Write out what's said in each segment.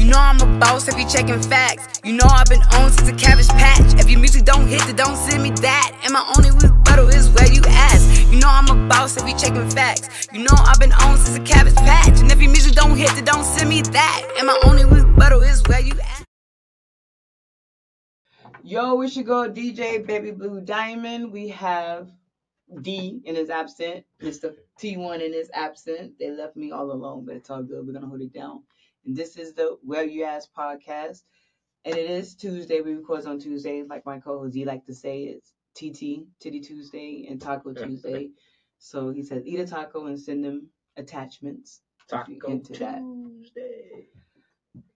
You know I'm a boss if you checking facts. You know I've been on since the Cabbage Patch. If your music don't hit, then don't send me that. And my only rebuttal is where you ask. You know I'm a boss if you checking facts. You know I've been on since the Cabbage Patch. And if your music don't hit, then don't send me that. And my only rebuttal is where you ask. Yo, it's your girl DJ Baby Blue Diamond. We have D in his absent, Mr. T1 in his absent. They left me all alone, but it's all good. We're gonna hold it down. And this is the Where You Ask podcast. And it is Tuesday. We record on Tuesday, like my co-host D like to say. It's Titty Tuesday and Taco Tuesday. So he said eat a taco and send them attachments. Taco Tuesday.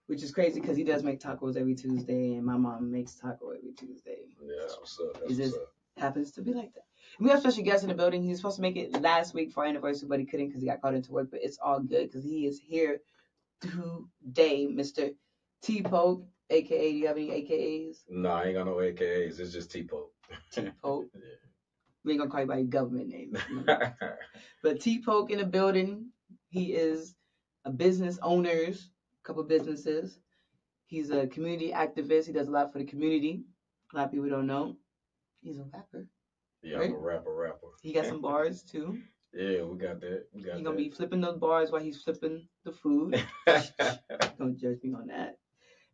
Which is crazy because he does make tacos every Tuesday, and my mom makes taco every Tuesday. Yeah, that's what's up. It just happens to be like that. And we have special guests in the building. He was supposed to make it last week for our anniversary, but he couldn't because he got called into work. But it's all good because he is here today, Mr. T-Poke, a.k.a. Do you have any AKAs? No, I ain't got no AKAs. It's just T-Poke. T-Poke. Yeah. We ain't going to call you by your government name. But T-Poke in the building. He is a business owner. Couple businesses. He's a community activist. He does a lot for the community. A lot of people don't know. He's a rapper. Yeah, right? I'm a rapper. He got some bars too. Yeah, we got that. He's gonna be flipping those bars while he's flipping the food. Don't judge me on that.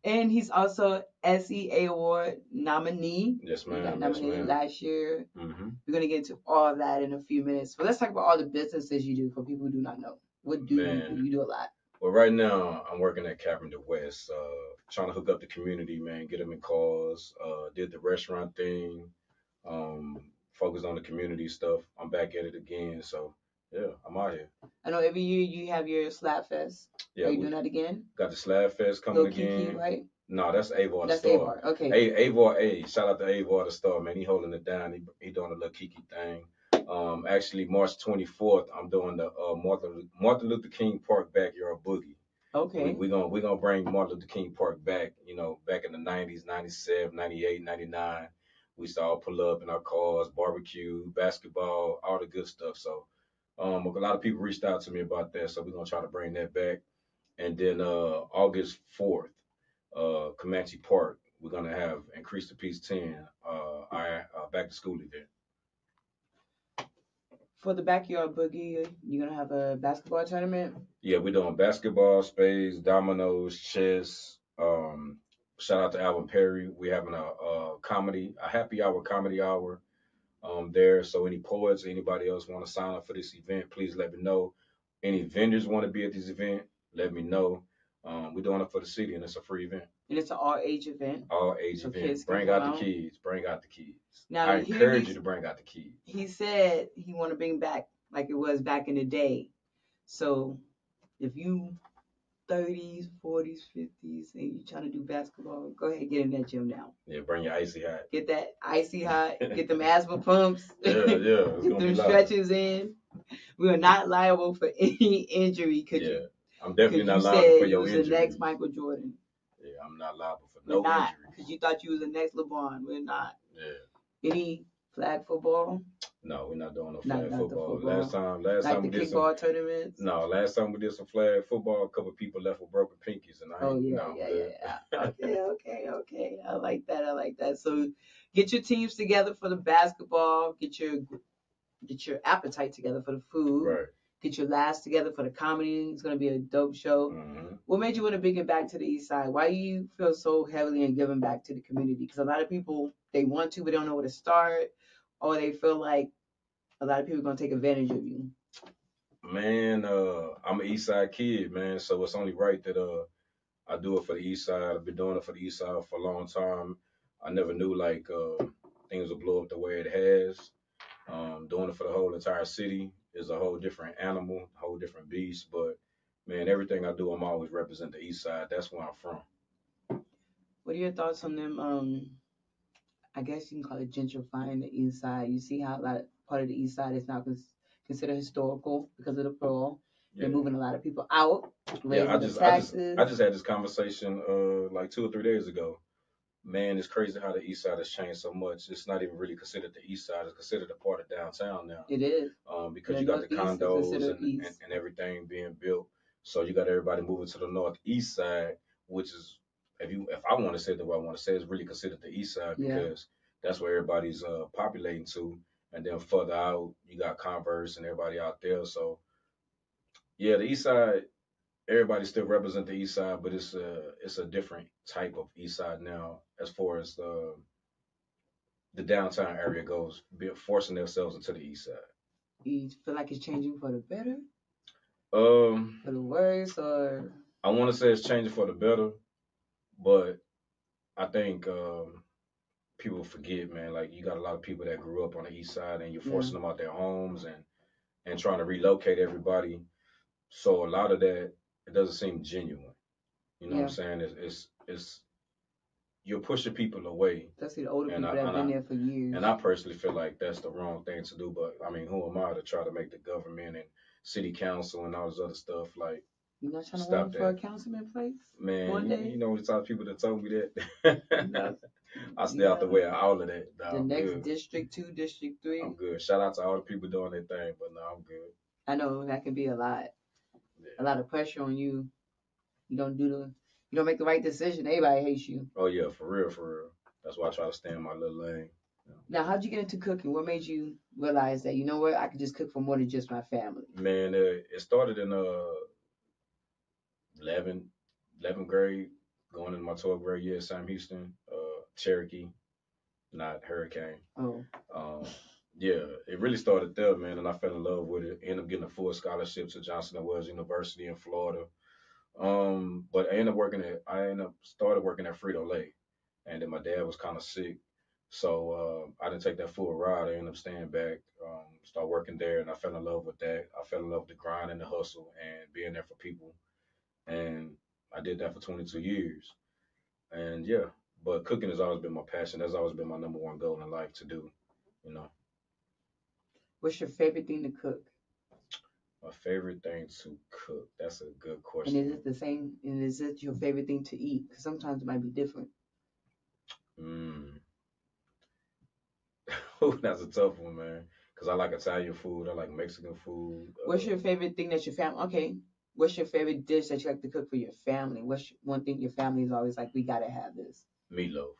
And he's also SEA Award nominee. Yes, ma'am. He got nominated last year. Mm-hmm. We're gonna get into all of that in a few minutes. But let's talk about all the businesses you do for people who do not know. What do you do? You do a lot. Well, right now, I'm working at Carpenter West, trying to hook up the community, man, get them in cause, did the restaurant thing, focused on the community stuff. I'm back at it again, so, yeah, I'm out here. I know every year you have your Slab Fest. Yeah, are you doing that again? Got the Slab Fest coming Lil again. Kiki, right? No, that's Avar the That's Star. Avar, okay. Avar, shout out to Avar the Star, man. He holding it down. He doing the Lil Kiki thing. Actually, March 24th, I'm doing the Martin Luther King Park Backyard Boogie. Okay. We're gonna bring Martin Luther King Park back, back in the 90s, 97, 98, 99. We used to all pull up in our cars, barbecue, basketball, all the good stuff. So a lot of people reached out to me about that, so we're gonna try to bring that back. And then August 4th, Comanche Park, we're gonna have Increase the Peace 10, our back to school event. For the Backyard Boogie, you're going to have a basketball tournament? Yeah, we're doing basketball, spades, dominoes, chess. Shout out to Alvin Perry. We're having a happy hour comedy hour there. So any poets, anybody else want to sign up for this event, please let me know. Any vendors want to be at this event, let me know. We're doing it for the city, and it's a free event. And it's an all-age event? All-age event. Bring out the kids. Bring out the kids. Now, I encourage you to bring out the kids. He said he want to bring back like it was back in the day. So if you 30s, 40s, 50s, and you trying to do basketball, go ahead and get in that gym now. Yeah, bring your icy hot. Get that icy hot. Get them asthma pumps. Yeah. Get them stretches in. We are not liable for any injury. I'm definitely not liable for your injury. You was the next Michael Jordan. Yeah, I'm not liable for no injury. Because you thought you was the next LeBron. We're not. Yeah. Any flag football? No, we're not doing no flag football. Last time we did some tournaments. No, last time we did some flag football, a couple of people left with broken pinkies, and Okay. I like that. So, get your teams together for the basketball. Get your appetite together for the food. Right. Get your last together for the comedy. It's gonna be a dope show. Mm-hmm. What made you want to bring it back to the East Side? Why do you feel so heavily in giving back to the community? Because a lot of people, they want to, but don't know where to start, or they feel like a lot of people are gonna take advantage of you. Man, I'm an East Side kid, man, so it's only right that I do it for the East Side. I've been doing it for the East Side for a long time. I never knew things would blow up the way it has. Doing it for the whole entire city is a whole different animal, a whole different beast. But man, everything I do, I'm always represent the East Side. That's where I'm from. What are your thoughts on them? I guess you can call it gentrifying the East Side. You see how a lot part of the East Side is now considered historical because of the parole. Yeah. They're moving a lot of people out. I just had this conversation like 2 or 3 days ago. Man, it's crazy how the East Side has changed so much. It's not even really considered the East Side. It's considered a part of downtown now. It is. Because you got the condos and everything being built. So you got everybody moving to the Northeast Side, which is if I want to say it the way I want to say it, it's really considered the East Side Yeah. because that's where everybody's populating to, and then further out you got Converse and everybody out there. So yeah, the East Side, everybody still represent the East Side, but it's a different type of East Side now as far as the downtown area goes, forcing themselves into the East Side. You feel like it's changing for the better, Um, for the worse, or I want to say it's changing for the better, but I think people forget, man. Like you got a lot of people that grew up on the East Side, and you're yeah, forcing them out their homes and trying to relocate everybody. So a lot of that it doesn't seem genuine. You know what I'm yeah. saying? It's you're pushing people away, Especially the older and people I that have and been I there for years. and I personally feel like that's the wrong thing to do. But I mean, who am I to try to make the government and city council and all this other stuff like You're not trying to stop run for a that? councilman place Man, one you, day? you know the type of people that told me that. No. I stay out the Yeah. way of all of that. No, The I'm next good. District 2, District 3. I'm good. Shout out to all the people doing their thing, but no, I'm good. I know that can be a lot Yeah. of pressure on you. You don't make the right decision. Everybody hates you. Oh yeah, for real, for real. That's why I try to stay in my little lane. Now, how'd you get into cooking? What made you realize that, you know what, I could just cook for more than just my family? Man, it started in 11th, 11th grade, going into my 12th grade year at Sam Houston, Cherokee, not Hurricane. Oh, Yeah, it really started there, man, and I fell in love with it. Ended up getting a full scholarship to Johnson and Wales University in Florida. But I ended up started working at Frito Lay, and then my dad was kind of sick, so I didn't take that full ride. I ended up staying back, start working there, and I fell in love with that. I fell in love with the grind and the hustle and being there for people, and I did that for 22 years. And yeah, but cooking has always been my passion. That's always been my number one goal in life to do. You know, what's your favorite thing to cook? my favorite thing to cook. That's a good And question. is it the same? And is it your favorite thing to eat? Because sometimes it might be different. Mm. Oh, that's a tough one, man. Cause I like Italian food. I like Mexican food. What's your favorite thing that your family? Okay, what's your favorite dish that you like to cook for your family? What's one thing your family is always like, we gotta have this? Meatloaf.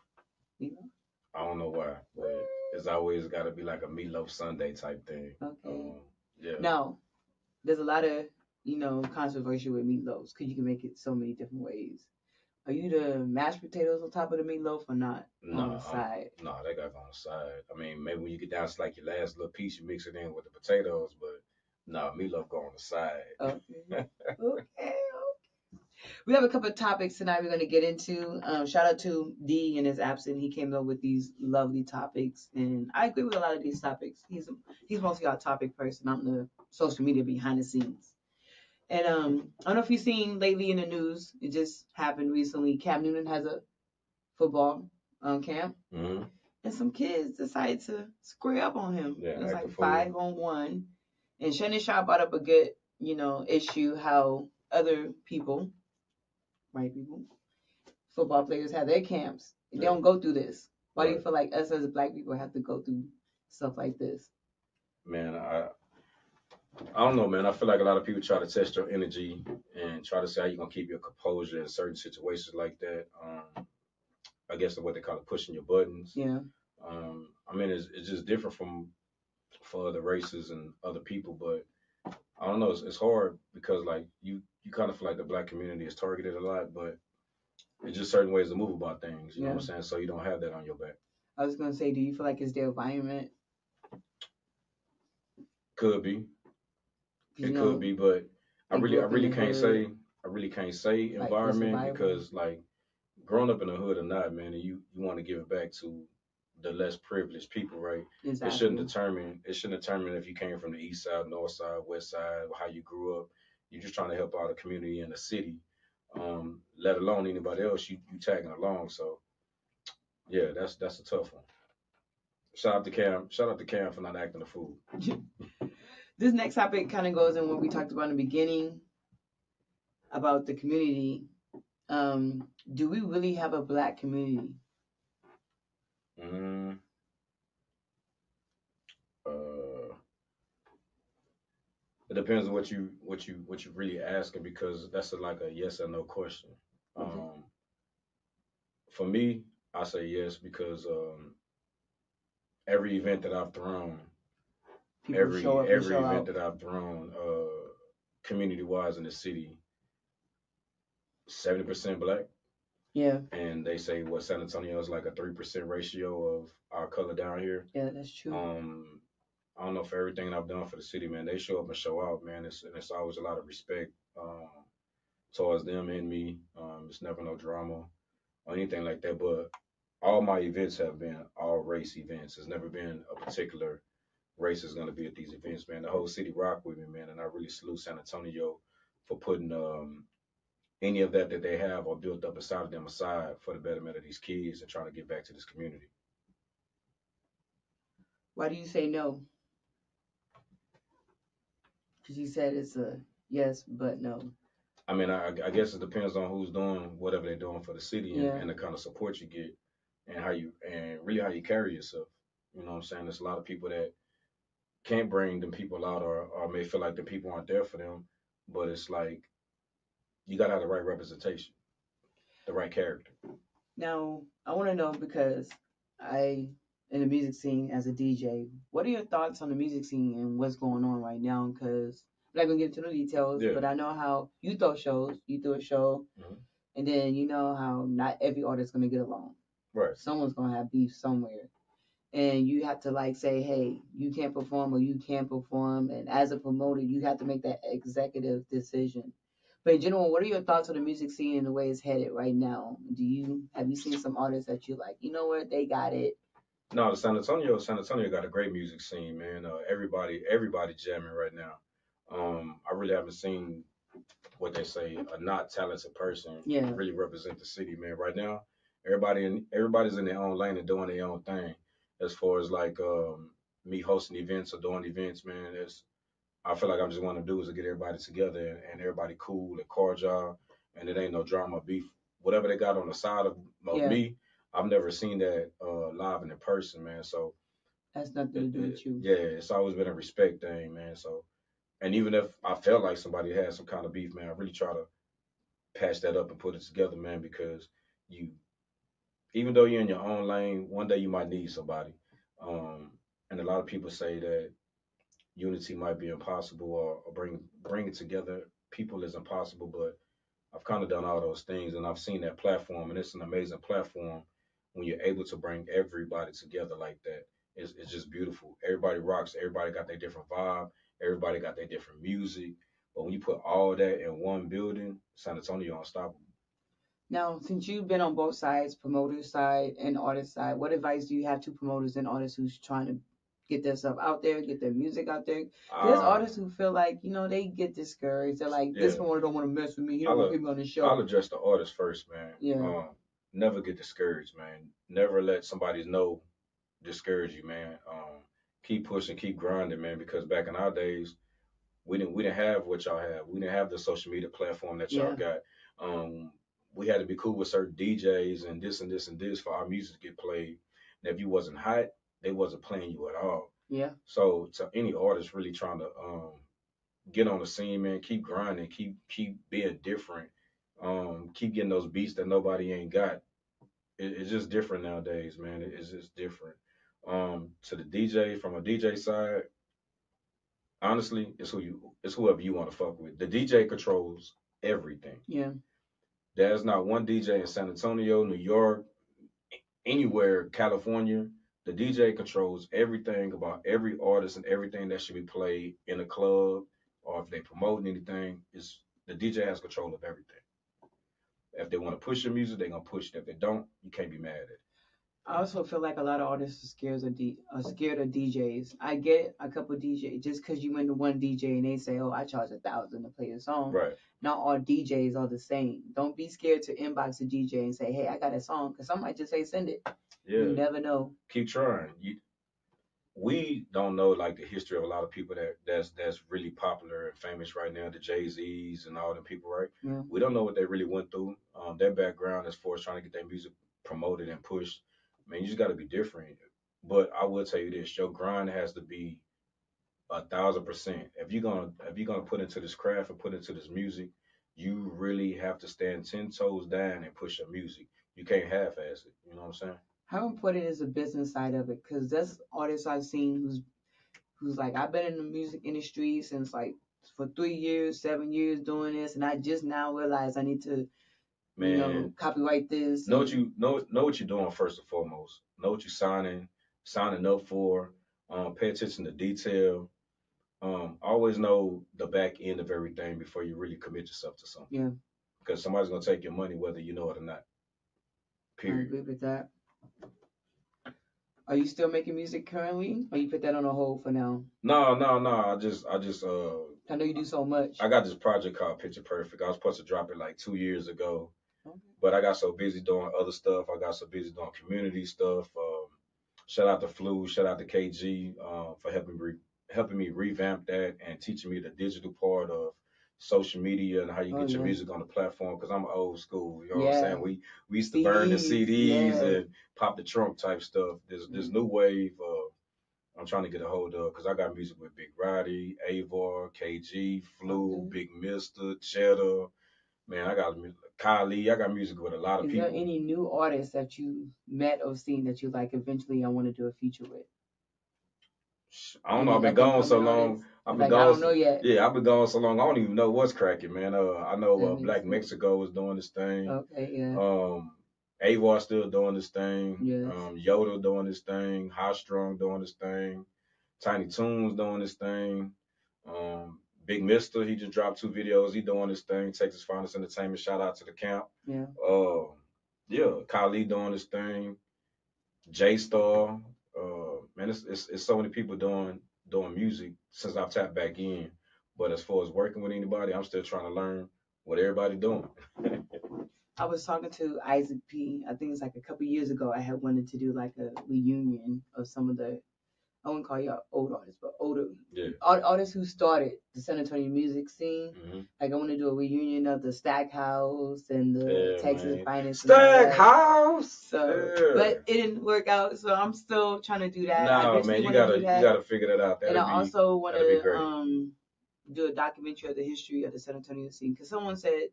You know? I don't know why, but it's always got to be like a meatloaf Sunday type thing. Okay. Yeah. Now, there's a lot of controversy with meatloaves because you can make it so many different ways. Are you the mashed potatoes on top of the meatloaf or not on the side? No, they got to go on the side. I mean, maybe when you get down to like your last little piece, you mix it in with the potatoes, but no, meatloaf go on the side. Okay. Okay. We have a couple of topics tonight we're going to get into. Shout out to D in his absence. He came up with these lovely topics, and I agree with a lot of these topics. He's mostly our topic person. I'm the social media behind the scenes. And I don't know if you've seen lately in the news. It just happened recently. Cam Newton has a football camp, Mm-hmm. and some kids decided to square up on him. Yeah, it was act like a fool. 5-on-1. And Shannon Sharp brought up a good, issue how other people, white people, football players have their camps. They Yeah. don't go through this. Why do you Right. feel like us as black people have to go through stuff like this? Man, I don't know, man. I feel like a lot of people try to test your energy and try to say how you're gonna keep your composure in certain situations like that. I guess what they call it, pushing your buttons. Yeah. I mean, it's just different for other races and other people, but I don't know. It's hard because like you kind of feel like the black community is targeted a lot, but it's just certain ways to move about things. You know what I'm saying? So you don't have that on your back. I was gonna say, do you feel like it's their environment? Could be. You It know, could be, but I they grew up in really the can't hood. say. I really can't say Like, for environment survival. because like growing up in the hood or not, man, and you want to give it back to the less privileged people, right? Exactly. It shouldn't determine if you came from the east side, north side, west side, how you grew up. You're just trying to help out the community and the city. Let alone anybody else you tagging along. So yeah, that's a tough one. Shout out to Cam. Shout out to Cam for not acting a fool. This next topic kind of goes in what we talked about in the beginning about the community. Do we really have a black community? It depends on what you really asking because that's like a yes or no question. For me, I say yes because every event that I've thrown, People show up and every show event out. that I've thrown, community wise in the city, 70% black. Yeah, And they say what San Antonio is like a 3% ratio of our color down here. yeah, that's true. I don't know for everything I've done for the city, man. They show up and show out, man. It's always a lot of respect towards them and me. It's never no drama or anything like that. But all my events have been all race events. There's never been a particular race is going to be at these events, man. The whole city rock with me, man. And I really salute San Antonio for putting any of that they have or built up inside of them aside for the betterment of these kids and trying to get back to this community. Why do you say no? Because you said it's a yes, but no. I mean, I guess it depends on who's doing whatever they're doing for the city and the kind of support you get and how you and really how you carry yourself. You know what I'm saying? There's a lot of people that can't bring them people out or may feel like the people aren't there for them, but it's like you gotta have the right representation, the right character. Now, I want to know because I, in the music scene as a DJ, what are your thoughts on the music scene and what's going on right now? Because I'm not going to get into the details, but I know how you throw shows. You throw a show, and then you know how not every artist is going to get along. Right. Someone's going to have beef somewhere. And you have to like say, hey, you can't perform or you can perform. And as a promoter, you have to make that executive decision. But in general, what are your thoughts on the music scene and the way it's headed right now? Have you seen some artists that you like? You know what, they got it. No, San Antonio got a great music scene, man. Everybody jamming right now. I really haven't seen what they say a not talented person really represent the city, man. Right now, everybody's in their own lane and doing their own thing. As far as like me hosting events or doing events, man, I feel like I'm just want to do is to get everybody together and everybody cool and cordial, and it ain't no drama, beef, whatever they got on the side of me. I've never seen that live and in person, man. So that's nothing to do with you. Yeah, it's always been a respect thing, man. So, and even if I felt like somebody had some kind of beef, man, I really try to patch that up and put it together, man, because even though you're in your own lane, one day you might need somebody. And a lot of people say that unity might be impossible or bring it together. People is impossible, but I've kind of done all those things and I've seen that platform and it's an amazing platform when you're able to bring everybody together like that. It's just beautiful. Everybody rocks. Everybody got their different vibe. Everybody got their different music. But when you put all that in one building, San Antonio unstoppable. Now, since you've been on both sides, promoter side and artist side, what advice do you have to promoters and artists who's trying to get their stuff out there, get their music out there? There's artists who feel like, they get discouraged. They're like, this promoter don't want to mess with me. He don't want people on the show. I'll address the artist first, man. Yeah. Never get discouraged, man. Never let somebody know discourage you, man. Keep pushing, keep grinding, man, because back in our days, we didn't have what y'all have. We didn't have the social media platform that y'all got. We had to be cool with certain DJs and this and this and this for our music to get played. And if you wasn't hot, they wasn't playing you at all. Yeah. So to any artist really trying to get on the scene, man, keep grinding, keep being different, keep getting those beats that nobody ain't got. It's just different nowadays, man. It's just different. To the DJ, from a DJ side, honestly, it's whoever you want to fuck with. The DJ controls everything. Yeah. There's not one DJ in San Antonio, New York, anywhere, California. The DJ controls everything about every artist and everything that should be played in a club or if they promoting anything. The DJ has control of everything. If they want to push your music, they're gonna push it. If they don't, you can't be mad at it. I also feel like a lot of artists are scared of DJs. I get a couple of DJs just because you went to one DJ and they say, "Oh, I charge $1,000 to play a song." Right. Not all DJs are the same. Don't be scared to inbox a DJ and say, "Hey, I got a song," because some might just say, "Send it." Yeah. You never know. Keep trying. We don't know like the history of a lot of people that's really popular and famous right now, the Jay-Z's and all them people, right? Yeah. We don't know what they really went through. Their background as far as trying to get their music promoted and pushed. Man, you just got to be different. But I will tell you this: your grind has to be 1,000%. If you're gonna put into this craft and put into this music, you really have to stand 10 toes down and push your music. You can't half-ass it. You know what I'm saying? How important is the business side of it? Because there's artists I've seen who's like, I've been in the music industry since like for 3 years, 7 years doing this, and I just now realized I need to, Man, copyright this. know what you know what you're doing first and foremost. Know what you're signing up for. Pay attention to detail. Always know the back end of everything before you really commit yourself to something. Yeah, Because somebody's gonna take your money whether you know it or not. I Period. agree with that. Are you still making music currently, or you put that on a hold for now? No. I just I know you do so much. I got this project called Picture Perfect. I was supposed to drop it like 2 years ago, Okay. but I got so busy doing other stuff. I got so busy doing community stuff. Shout out to Flu, shout out to KG for helping me revamp that and teaching me the digital part of social media and how you get your music on the platform. Because I'm old school, you know what I'm saying? We used to burn the CDs and pop the trunk type stuff. There's this new wave. I'm trying to get a hold of because I got music with Big Roddy, Avar, KG, Flu, Big Mister, Cheddar. Man, I got Kylie. I got music with a lot of Is people. there any new artists that you met or seen that you like eventually I want to do a feature with? I don't know. I've been gone so long. I don't know yet. Yeah, I've been gone so long. I don't even know what's cracking, man. I know Black Mexico is doing this thing. Okay, yeah. Avar still doing this thing. Yes. Yoda doing this thing. High Strong doing this thing. Tiny Toons doing this thing. Big Mister, he just dropped 2 videos. He doing this thing. Texas Finest Entertainment. Shout out to the camp. Yeah. Yeah. Kylie doing this thing. J Star. Man, it's so many people doing music since I've tapped back in. But as far as working with anybody, I'm still trying to learn what everybody doing. I was talking to Isaac P. I think it's like a couple years ago. I had wanted to do like a reunion of some of the, I wouldn't call y'all old artists, but older artists who started the San Antonio music scene. Mm-hmm. Like I want to do a reunion of the Stackhouse and the Texas Finest. Stackhouse. So, but it didn't work out. So I'm still trying to do that. No, man, you gotta figure that out. And I also want to do a documentary of the history of the San Antonio scene because someone said,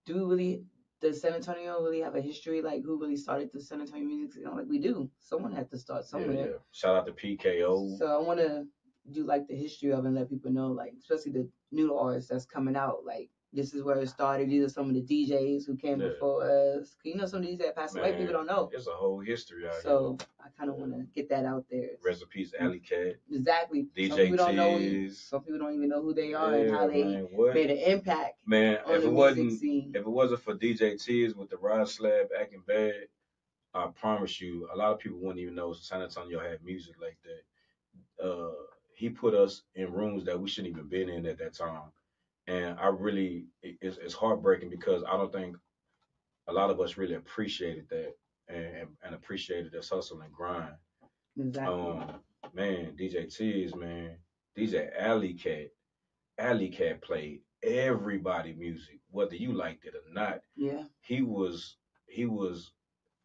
does San Antonio really have a history? Like, who really started the San Antonio music scene? Like, we do. Someone had to start somewhere. Yeah. Shout out to PKO. So I want to do, like, the history of it and let people know, like, especially the new artists that's coming out. Like, this is where it started. These are some of the DJs who came before us. You know, some of these that passed away, people don't know. There's a whole history out here. So I kind of want to get that out there. Recipes, Alley Cat. Exactly. DJ some people don't know. Some people don't even know who they are and how they made an impact. Man, on if it wasn't for DJ Tiz with the Rod Slab acting bad, I promise you, a lot of people wouldn't even know San Antonio had music like that. He put us in rooms that we shouldn't even been in at that time. And it's heartbreaking because I don't think a lot of us really appreciated that and appreciated this hustle and grind. Exactly. Man, DJ Tiz, man, DJ Alley Cat played everybody music, whether you liked it or not. Yeah. He was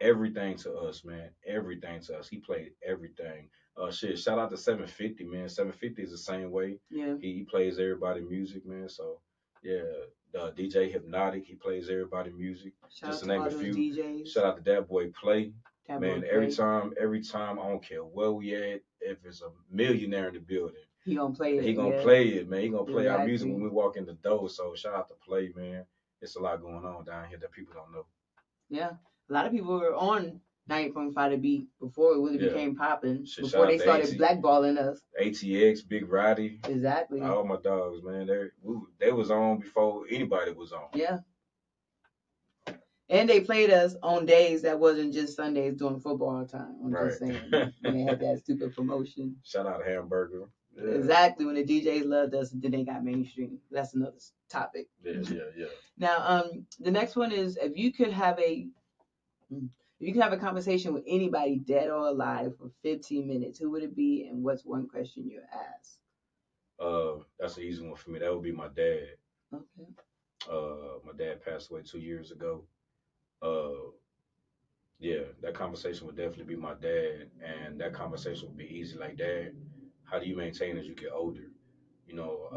everything to us, man. Everything to us. He played everything. Shout out to 750, man. 750 is the same way. Yeah. He plays everybody music, man. So yeah, the DJ Hypnotic, he plays everybody music. Just to name a few. DJs. Shout out to that boy Play. That man, every time, I don't care where we at, if it's a millionaire in the building. He gonna play it. He gonna play it, man. He gonna play our music when we walk in the door. So shout out to Play, man. It's a lot going on down here that people don't know. Yeah. A lot of people were on 98.5 The Beat before it really became popping. Before they started blackballing us. ATX, Big Roddy. Exactly. All my dogs, man. They was on before anybody was on. Yeah. And they played us on days that wasn't just Sundays during football time. I'm just saying. When they had that stupid promotion. Shout out to Hamburger. Yeah. Exactly. When the DJs loved us, then they got mainstream. That's another topic. Yeah. Now, the next one is if you could have a conversation with anybody, dead or alive, for 15 minutes, who would it be, and what's one question you ask? That's an easy one for me. That would be my dad. Okay. My dad passed away 2 years ago. Yeah, that conversation would definitely be my dad, and that conversation would be easy. Like, Dad, how do you maintain as you get older? You know,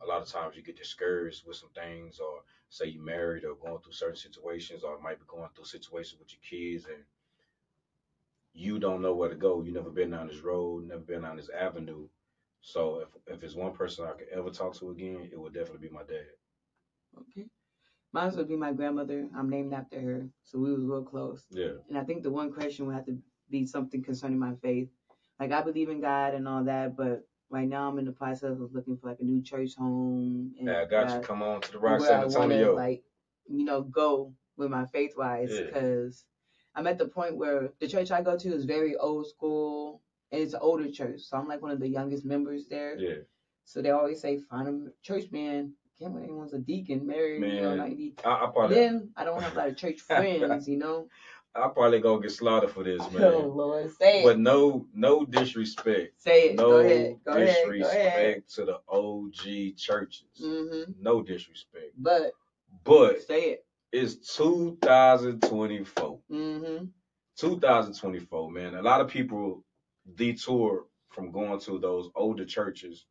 a lot of times you get discouraged with some things, or say you married or going through certain situations, or might be going through situations with your kids, and you don't know where to go. You never been down this road, never been down this avenue. So if it's one person I could ever talk to again, it would definitely be my dad. Okay. Mine would be my grandmother. I'm named after her, so we was real close. Yeah. And I think the one question would have to be something concerning my faith. Like, I believe in God and all that, but right now I'm in the process of looking for like a new church home. And Yeah, I got you. Come on to the Rock where San I want to Antonio. like, go with my faith wise, Yeah. because I'm at the point where the church I go to is very old school and it's an older church. So I'm like one of the youngest members there. Yeah. So they always say, find a church man. Can't when anyone's a deacon, married, Man, 90. I probably Then I don't have a lot of church friends, I probably gonna get slaughtered for this, man. Oh Lord, say But it. no disrespect. Say it. No Go ahead. disrespect to the OG churches. Mm-hmm. No disrespect. But say it. It's 2024. Mm-hmm. 2024, man. A lot of people detour from going to those older churches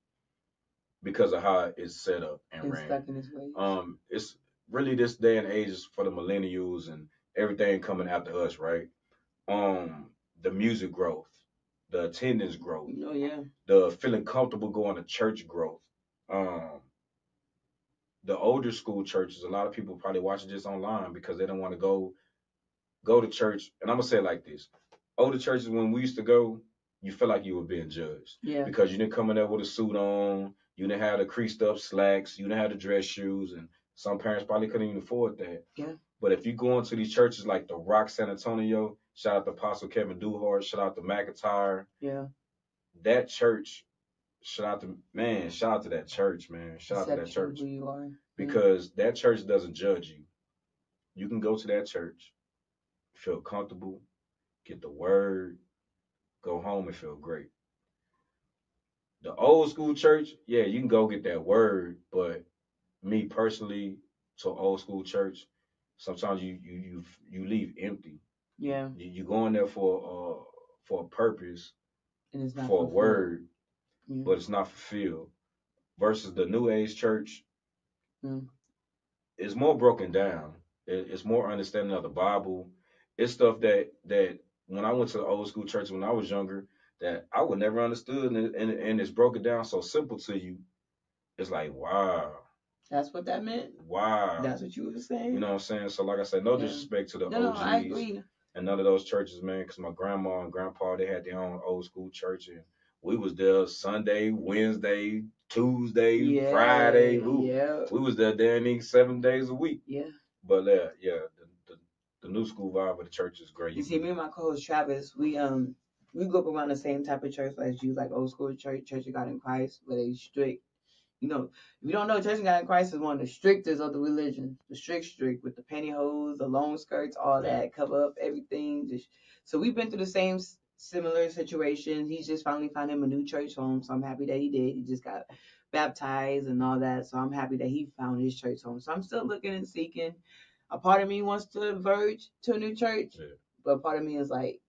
because of how it's set up and ran. Stuck in his ways. It's really this day and age is for the millennials and everything coming after us, right? The music growth, the attendance growth, the feeling comfortable going to church growth. The older school churches, a lot of people probably watching this online because they don't want to go to church. And I'm gonna say it like this: older churches, when we used to go, you felt like you were being judged. Yeah. Because you didn't come in there with a suit on, you didn't have the creased up slacks, you didn't have the dress shoes, and some parents probably couldn't even afford that. Yeah. But if you go into these churches like the Rock San Antonio, shout out to Apostle Kevin Duhart, shout out to McIntyre. Yeah. That church, shout out to that church, man. Shout out to that church. Who you are. Because that church doesn't judge you. You can go to that church, feel comfortable, get the word, go home and feel great. The old school church, yeah, you can go get that word, but me personally, to old school church, sometimes you leave empty. Yeah. You go in there for a purpose, and it's not for a fulfilled. word, but it's not fulfilled. Versus the New Age church, it's more broken down. It's more understanding of the Bible. It's stuff that when I went to the old school church when I was younger, that I would never understood, and it's broken down so simple to you. It's like, wow. That's what that meant? Wow. That's what you were saying? You know what I'm saying? So like I said, no disrespect to the OGs. No, I agree. And none of those churches, man, because my grandma and grandpa, they had their own old school church, and we was there Sunday, Wednesday, Tuesday, Friday. We was there damn 7 days a week. Yeah. But the new school vibe of the church is great. You see, me and my co-host Travis, we grew up around the same type of church as you, like old school Church of God in Christ, where they strict. If you don't know, Church of God in Christ is one of the strictest of the religions. The strict with the pantyhose, the long skirts, all that, cover up everything. So we've been through the same similar situations. He's just finally found him a new church home, so I'm happy that he did. He just got baptized and all that, so I'm happy that he found his church home. So I'm still looking and seeking. A part of me wants to verge to a new church, but a part of me is like,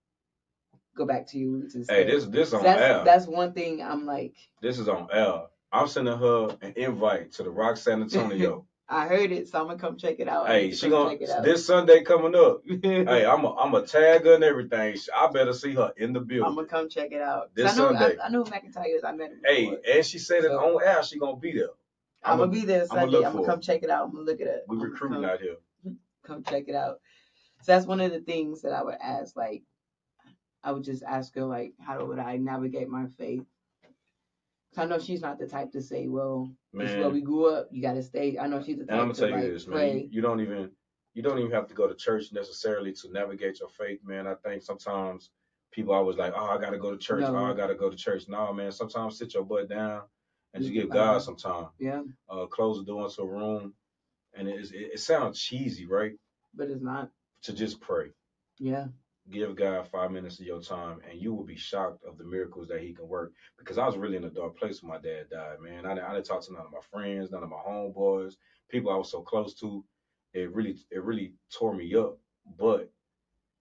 go back to your roots. Hey, this on air. That's one thing I'm like. This is on air. I'm sending her an invite to the Rock San Antonio. I heard it, so I'm gonna come check it out. Hey, she gonna this Sunday coming up. Hey, I'm a tag her and everything. I better see her in the building. I'm gonna come check it out. This Sunday. I know who McIntyre is. I met him before. Hey, and she said it on air. She gonna be there. I'm gonna be there Sunday. I'm gonna come check it out. I'm gonna look at it. We recruiting out here. Come check it out. So that's one of the things that I would ask. Like, I would just ask her, like, how would I navigate my faith? I know she's not the type to say, well, this is where we grew up. You got to stay. I know she's the type and I'm to tell you this, pray. Man. You don't even have to go to church necessarily to navigate your faith, man. I think sometimes people always like, oh, I got to go to church. No. Oh, I got to go to church. No, man. Sometimes sit your butt down and just give God some time. Yeah. Close the door into a room. And it sounds cheesy, right? But it's not. To just pray. Yeah. Give God 5 minutes of your time, and you will be shocked of the miracles that He can work. Because I was really in a dark place when my dad died, man. I didn't talk to none of my friends, none of my homeboys, people I was so close to. It really tore me up. But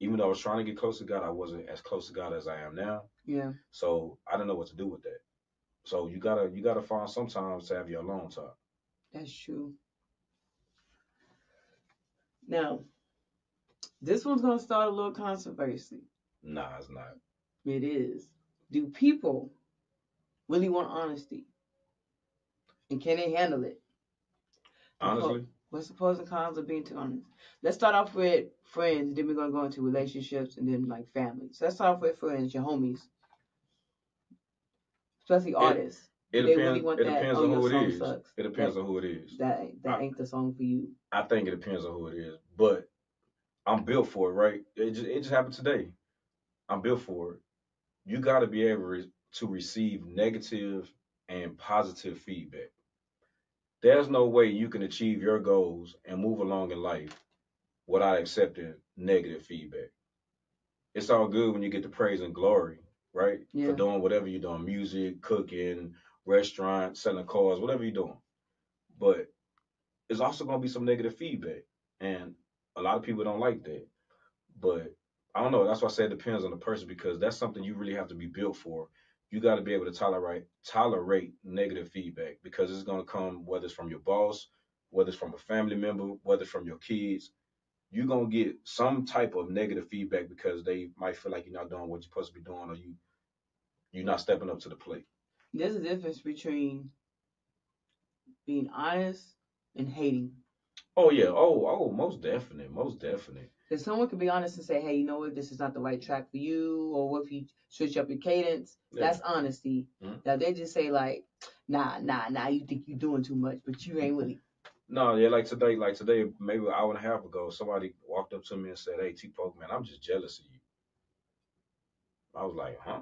even though I was trying to get close to God, I wasn't as close to God as I am now. Yeah. So I don't know what to do with that. So you gotta find sometimes to have your alone time. That's true. Now, this one's gonna start a little controversy. Nah, it's not. It is. Do people really want honesty? And can they handle it? Honestly, What's the pros and cons of being too honest? Let's start off with friends, then we're gonna go into relationships and then like family. So let's start off with friends, your homies, especially artists. it They depends. really want It that. depends Oh, on your who song it is. sucks. It depends on who it is. That ain't the song for you. I think it depends on who it is, but I'm built for it, right? It just happened today. I'm built for it. You got to be able to receive negative and positive feedback. There's no way you can achieve your goals and move along in life without accepting negative feedback. It's all good when you get the praise and glory, right? Yeah. For doing whatever you're doing, music, cooking, restaurant, selling cars, whatever you're doing. But it's also going to be some negative feedback. And a lot of people don't like that. But I don't know. That's why I say it depends on the person because that's something you really have to be built for. You got to be able to tolerate negative feedback because it's going to come whether it's from your boss, whether it's from a family member, whether it's from your kids. You're going to get some type of negative feedback because they might feel like you're not doing what you're supposed to be doing or you're not stepping up to the plate. There's a difference between being honest and hating. Oh yeah. Oh, most definite. Most definite. Because someone could be honest and say, hey, you know what, this is not the right track for you, or what if you switch up your cadence? Yeah. That's honesty. Mhm. Now they just say like, nah, you think you're doing too much, but you ain't really. No, yeah, like today, maybe an hour and a half ago, somebody walked up to me and said, "Hey, T-Poke, man, I'm just jealous of you." I was like, "Huh?"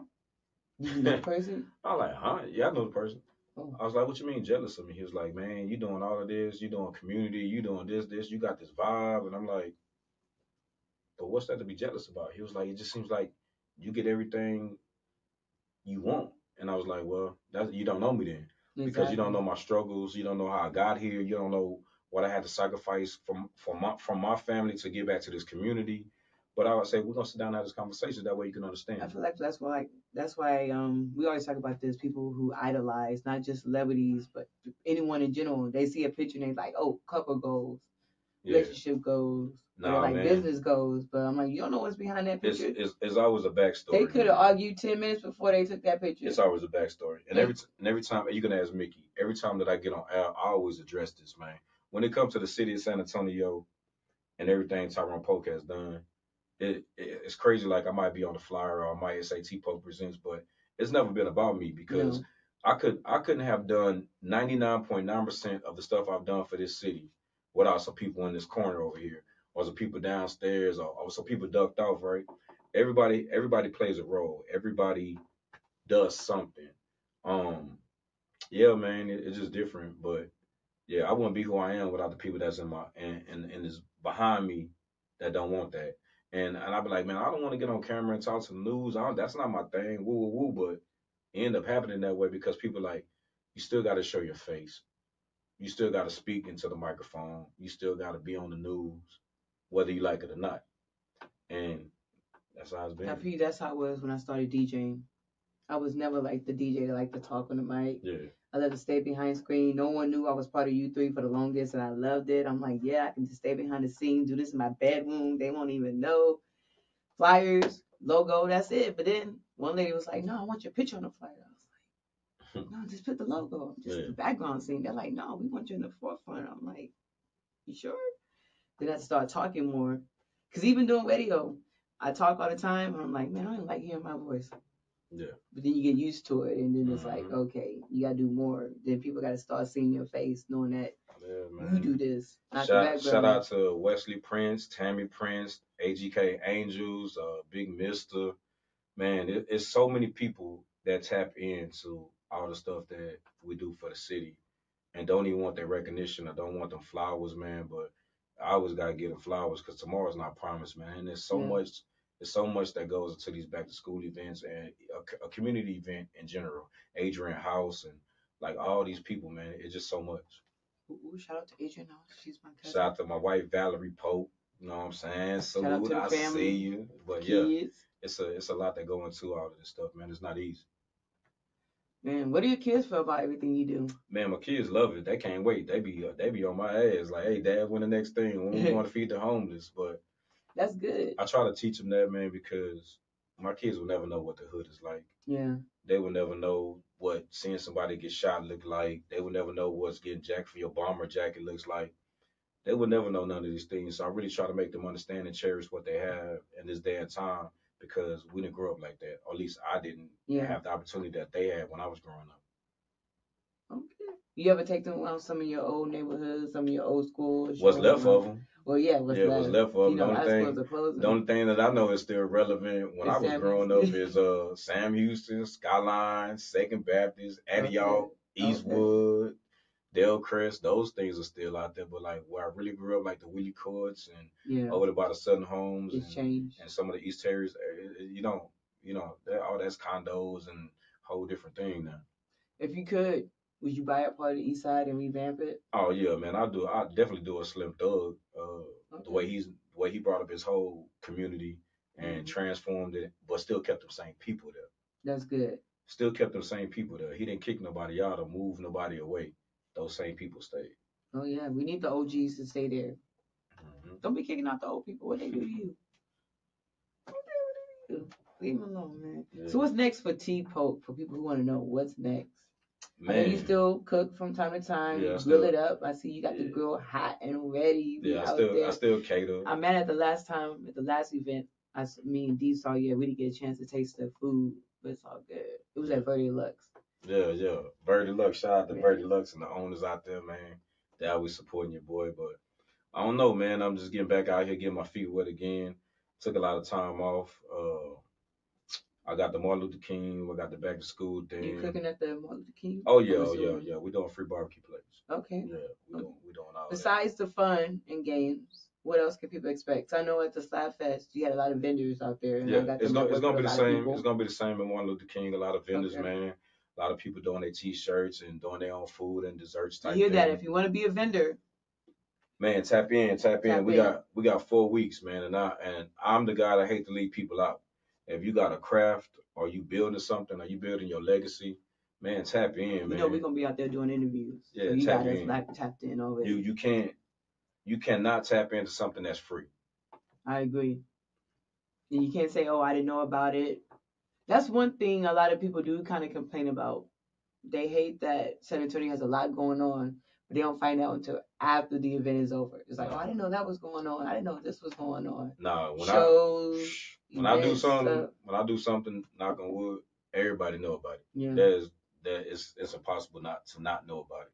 You know that person? I was like, "Huh?" Yeah, I know the person. Oh. I was like, "What you mean jealous of me?" He was like, "Man, you doing all of this, you doing community, you doing this, you got this vibe," and I'm like, "But what's that to be jealous about?" He was like, "It just seems like you get everything you want," and I was like, "Well, that's you don't know me then." Because you don't know my struggles, you don't know how I got here, you don't know what I had to sacrifice from my family to get back to this community. But I would say we're gonna sit down and have this conversation. That way you can understand. I feel like that's why we always talk about this. People who idolize not just celebrities but anyone in general. They see a picture and they're like, oh, couple goals, relationship goals, or like business goals. But I'm like, you don't know what's behind that picture. It's always a backstory. They could have argued 10 minutes before they took that picture. It's always a backstory. And every time you can ask Mickey, every time that I get on air, I always address this, man. When it comes to the city of San Antonio and everything Tyrone Polk has done, it's crazy. Like I might be on the flyer or I might say T-Poke presents, but it's never been about me because I couldn't have done 99.9% of the stuff I've done for this city without some people in this corner over here or some people downstairs or some people ducked off, right? Everybody plays a role. Everybody does something. Yeah, man, it's just different. But yeah, I wouldn't be who I am without the people that's in my and is behind me that don't want that. And I'd be like, man, I don't want to get on camera and talk to the news. That's not my thing. Woo woo woo. But it end up happening that way because people like you still got to show your face. You still got to speak into the microphone. You still got to be on the news, whether you like it or not. And that's how it's been. I feel that's how it was when I started DJing. I was never like the DJ that liked to talk on the mic. Yeah. I loved to stay behind screen. No one knew I was part of U3 for the longest, and I loved it. I'm like, yeah, I can just stay behind the scenes, do this in my bedroom. They won't even know. Flyers, logo, that's it. But then one lady was like, no, I want your picture on the flyer. I was like, no, just put the logo, just the background scene. They're like, no, we want you in the forefront. I'm like, you sure? Then I start talking more. Because even doing radio, I talk all the time, and I'm like, man, I don't like hearing my voice. Yeah. But then you get used to it, and then it's like, okay, you gotta do more. Then people gotta start seeing your face, knowing that you do this. Shout out to Wesley Prince, Tammy Prince, AGK Angels, Big Mister. Man, it's so many people that tap into all the stuff that we do for the city, and don't even want their recognition or don't want them flowers, man. But I always gotta give them flowers because tomorrow's not promised, man. And there's so much. There's so much that goes into these back to school events and a community event in general. Adrian House and like all these people, man. It's just so much. Ooh, shout out to Adrian House. She's my cousin. Shout out to my wife Valerie Pope. You know what I'm saying? Salute, I see you. But kids. Yeah, it's a lot that go into all of this stuff, man. It's not easy. Man, what do your kids feel about everything you do? Man, my kids love it. They can't wait. They be on my ass like, hey, Dad, when the next thing? When we going to feed the homeless? But That's good. I try to teach them that, man, because my kids will never know what the hood is like. Yeah. They will never know what seeing somebody get shot look like. They will never know what's getting jacked for your bomber jacket looks like. They will never know none of these things. So I really try to make them understand and cherish what they have in this day and time because we didn't grow up like that. Or at least I didn't have the opportunity that they had when I was growing up. Okay. You ever take them around some of your old neighborhoods, some of your old schools? What's left of them? Well, yeah, what's left of them. The only thing that I know is still relevant when I was growing up is Sam Houston, Skyline, Second Baptist, Antioch, Eastwood, Delcrest. Those things are still out there. But like where I really grew up, like the Willie Courts and over by the Southern Homes and some of the East Terrace, all that's condos and whole different thing now. If you could, would you buy up part of the East Side and revamp it? Oh yeah, man, I definitely do a Slim Thug. The way he brought up his whole community and transformed it, but still kept the same people there. That's good. Still kept the same people there. He didn't kick nobody out or move nobody away. Those same people stayed. Oh yeah, we need the OGs to stay there. Mm-hmm. Don't be kicking out the old people. What they do to you? Leave them alone, man. Yeah. So what's next for T-Poke? For people who want to know what's next. Man. I know you still cook from time to time. Yeah, you grill it up. I see you got the grill hot and ready. Yeah, I still cater. I'm mad at the last event. Me and D saw you. We didn't get a chance to taste the food, but it's all good. It was at Verde Lux. Yeah. Verde Lux. Shout out to Verde Lux and the owners out there, man. They always supporting your boy. But I don't know, man. I'm just getting back out here, getting my feet wet again. Took a lot of time off. I got the Martin Luther King. I got the back to school thing. You cooking at the Martin Luther King? Oh yeah. We're doing free barbecue plates. Okay. Yeah, we're doing all Besides the fun and games, what else can people expect? I know at the Slab Fest you had a lot of vendors out there. And it's gonna be the same. It's gonna be the same at Martin Luther King. A lot of vendors, man. A lot of people doing their T-shirts and doing their own food and desserts. You hear that? If you want to be a vendor, man, tap in. We got 4 weeks, man, and I'm the guy that hate to leave people out. If you got a craft or you building something or you building your legacy, man, tap in, man. You know we're gonna be out there doing interviews. Yeah, so you got us tapped in already. You cannot tap into something that's free. I agree. And you can't say, oh, I didn't know about it. That's one thing a lot of people do kind of complain about. They hate that San Antonio has a lot going on, but they don't find out until after the event is over. It's like, oh, I didn't know that was going on. I didn't know this was going on. No, when I do something, knock on wood, everybody know about it. Yeah. It's impossible not to not know about it.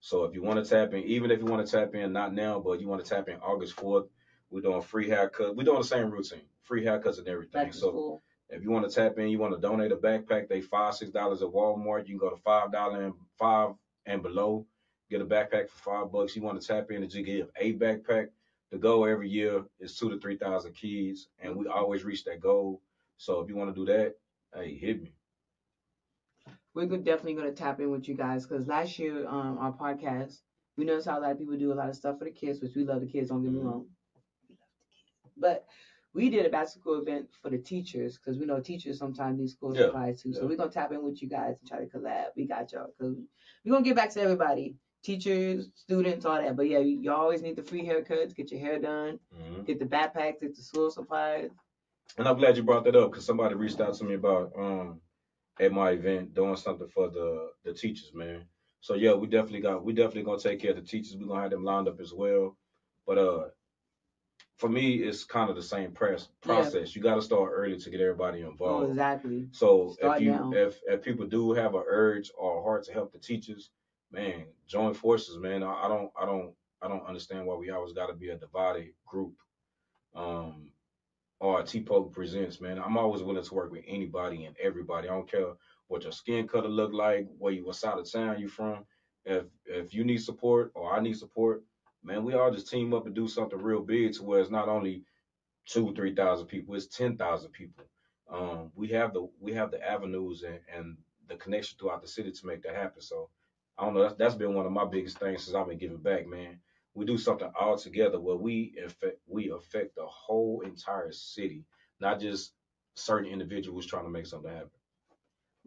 So if you want to tap in, even if you want to tap in, not now, but you want to tap in August 4th, we're doing free haircuts. We're doing the same routine, free haircuts and everything. So if you want to tap in, you want to donate a backpack, they $5-6 at Walmart. You can go to $5 and below, get a backpack for $5. You want to tap in and just give a backpack. The goal every year is 2,000 to 3,000 kids, and we always reach that goal. So if you want to do that, hey, hit me. We're definitely going to tap in with you guys because last year, our podcast, we noticed how a lot of people do a lot of stuff for the kids, which we love the kids, don't get me wrong. We love the kids. But we did a back-to-school event for the teachers because we know teachers sometimes need school supplies too. So we're going to tap in with you guys and try to collab. We got y'all because we're going to get back to everybody. Teachers, students, all that. But yeah, you always need the free haircuts, get your hair done, get the backpacks, get the school supplies. And I'm glad you brought that up because somebody reached out to me about at my event doing something for the teachers, man. So yeah, we definitely gonna take care of the teachers. We're gonna have them lined up as well. But for me, it's kind of the same process. Yeah. You got to start early to get everybody involved. Oh, exactly. So if people do have an urge or a heart to help the teachers, man, join forces, man. I don't understand why we always got to be a divided group. Or T-Poke presents, man. I'm always willing to work with anybody and everybody. I don't care what your skin color look like, what side of town you from. If you need support or I need support, man, we all just team up and do something real big to where it's not only 2,000-3,000 people, it's 10,000 people. We have the avenues and the connection throughout the city to make that happen. So I don't know. That's been one of my biggest things since I've been giving back, man. We do something all together where we affect the whole entire city, not just certain individuals trying to make something happen.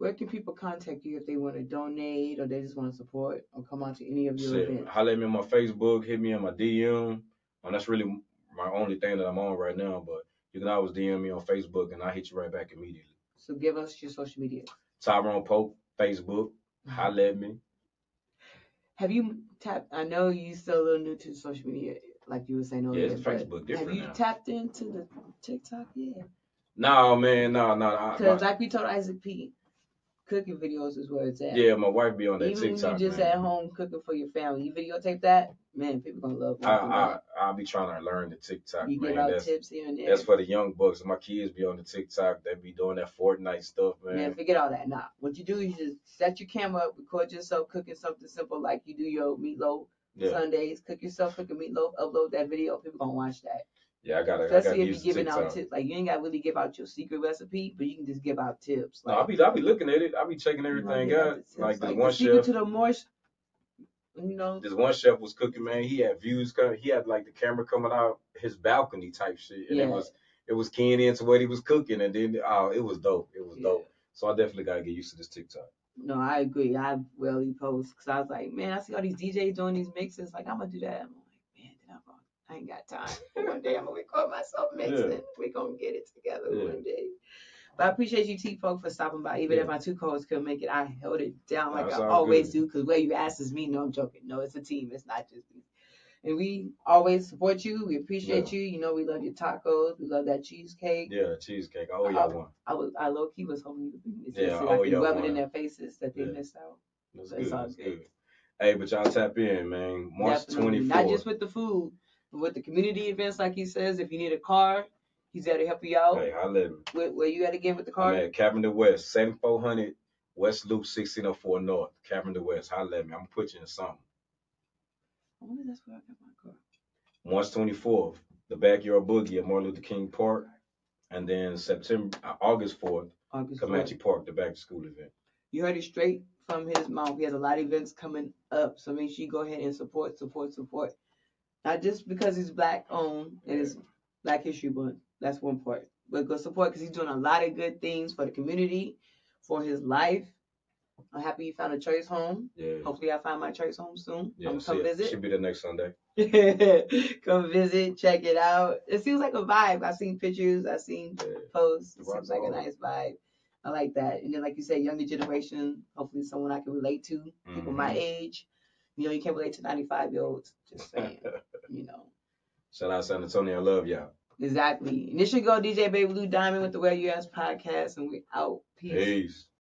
Where can people contact you if they want to donate or they just want to support or come on to any of your Shit, events? holler at me on my Facebook, hit me on my DM. That's really my only thing that I'm on right now, but you can always DM me on Facebook and I'll hit you right back immediately. So give us your social media. Tyrone Pope, Facebook, holler at me. Have you tapped? I know you still a little new to social media, like you were saying earlier. Yeah, it's Facebook different Have you now. tapped into the TikTok yet? No, man, no. Because like we told Isaac P, cooking videos is where it's at. Yeah, my wife be on that Even TikTok. when you just man. at home cooking for your family, you videotape that, man, people gonna love it. I'll be trying to learn the TikTok, you man. give out tips here and there. That's for the young bucks. My kids be on the TikTok. They be doing that Fortnite stuff, man. Man, forget all that. Nah, what you do is you just set your camera up, record yourself cooking something simple like you do your meatloaf Sundays. Cook yourself, cook a meatloaf, upload that video. People gonna watch that. Yeah, I gotta. Especially if use you're giving TikTok. out tips. Like you ain't gotta really give out your secret recipe, but you can just give out tips. Like, no, I'll be looking at it. I'll be checking everything out. Like this one chef. To the more, This one chef was cooking, man. He had views coming. He had like the camera coming out his balcony type shit, and it was keying into what he was cooking, and then it was dope. It was dope. So I definitely gotta get used to this TikTok. No, I agree. I rarely post because I was like, man, I see all these DJs doing these mixes. Like I'm gonna do that. I'm like, man, I ain't got time. One day I'm gonna record myself mixing. Yeah. We're gonna get it together one day. But I appreciate you, T-Folk, for stopping by. Even if my two co-hosts couldn't make it, I held it down like I always do. Because where you ask is me. No, I'm joking. No, it's a team. It's not just me. And we always support you. We appreciate you. You know, we love your tacos. We love that cheesecake. Yeah, cheesecake. I owe y'all one. I low-key was hoping you to I owe y'all rub it in their faces that they missed out. That's good. Hey, but y'all tap in, man. March 24th. Not just with the food, but with the community events, like he says. If you need a car, he's there to help you out. Hey, holla at me. Where you at again with the car? I'm at Cavender West, 7400 West Loop, 1604 North. Cavender West. Holla at me. I'm gonna put you in something. I wonder that's where I got my car. March 24th, the Backyard Boogie at Martin Luther King Park. And then August 4th, Comanche Park, the back to school event. You heard it straight from his mouth. He has a lot of events coming up. So make sure you go ahead and support. Not just because he's black owned and it's Black History Month. That's one part. But go support because he's doing a lot of good things for the community, for his life. I'm happy you found a choice home. Yeah. Hopefully I find my choice home soon. Yeah, I'm gonna come visit. Should be the next Sunday. Come visit, check it out. It seems like a vibe. I've seen pictures, I've seen posts. It seems like a nice vibe. I like that. And then like you said, younger generation, hopefully someone I can relate to, people my age. You know, you can't relate to 95-year-olds. Just saying, you know. Shout out San Antonio. I love y'all. Exactly. And this should go DJ Baby Blue Diamond with the Where You Ask podcast, and we out. Peace.